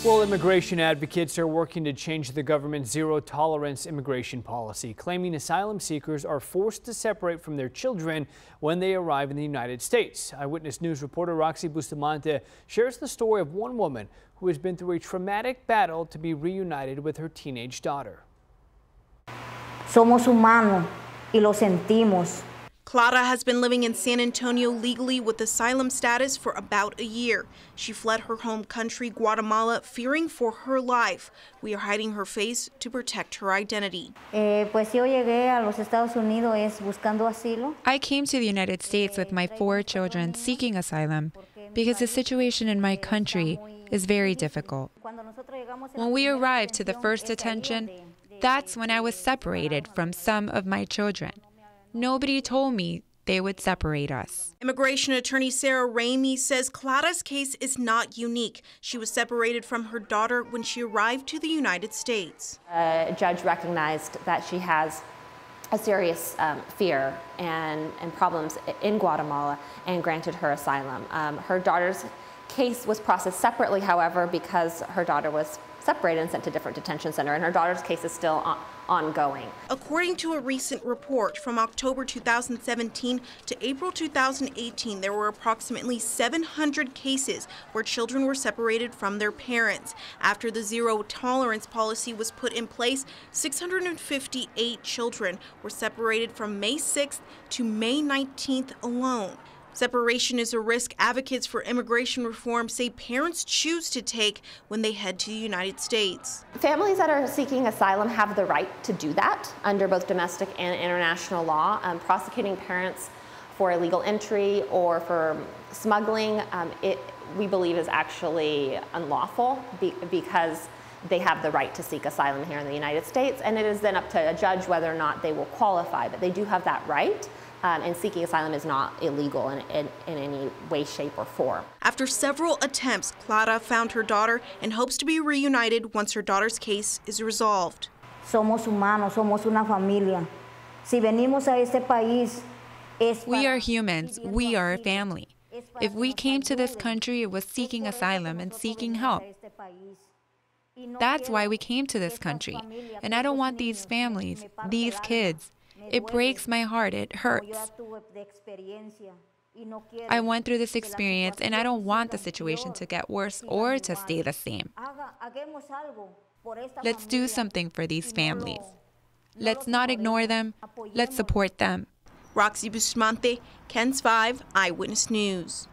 Well, immigration advocates are working to change the government's zero-tolerance immigration policy, claiming asylum seekers are forced to separate from their children when they arrive in the United States. Eyewitness News reporter Roxy Bustamante shares the story of one woman who has been through a traumatic battle to be reunited with her teenage daughter. Somos humanos y lo sentimos. Clara has been living in San Antonio legally with asylum status for about a year. She fled her home country, Guatemala, fearing for her life. We are hiding her face to protect her identity. Pues yo llegué a los Estados Unidos es buscando asilo. I came to the United States with my 4 children seeking asylum because the situation in my country is very difficult. When we arrived to the first detention, that's when I was separated from some of my children. Nobody told me they would separate us. Immigration attorney Sarah Ramey says Clara's case is not unique. She was separated from her daughter when she arrived to the United States. A judge recognized that she has a serious fear and problems in Guatemala and granted her asylum. Her daughter's case was processed separately, however, because her daughter was separated and sent to a different detention center, and her daughter's case is still ongoing. According to a recent report from October 2017 to April 2018, there were approximately 700 cases where children were separated from their parents. After the zero-tolerance policy was put in place, 658 children were separated from May 6th to May 19th alone. Separation is a risk advocates for immigration reform say parents choose to take when they head to the United States. Families that are seeking asylum have the right to do that under both domestic and international law. Prosecuting parents for illegal entry or for smuggling, we believe is actually unlawful because they have the right to seek asylum here in the United States, and it is then up to a judge whether or not they will qualify, but they do have that right. And seeking asylum is not illegal in any way, shape, or form. After several attempts, Clara found her daughter and hopes to be reunited once her daughter's case is resolved. Somos humanos, somos una familia. Si venimos a este país, we are humans. We are a family. If we came to this country, it was seeking asylum and seeking help. That's why we came to this country. And I don't want these families, these kids. It breaks my heart. It hurts. I went through this experience, and I don't want the situation to get worse or to stay the same. Let's do something for these families. Let's not ignore them. Let's support them. Roxy Bustamante, KENS 5 Eyewitness News.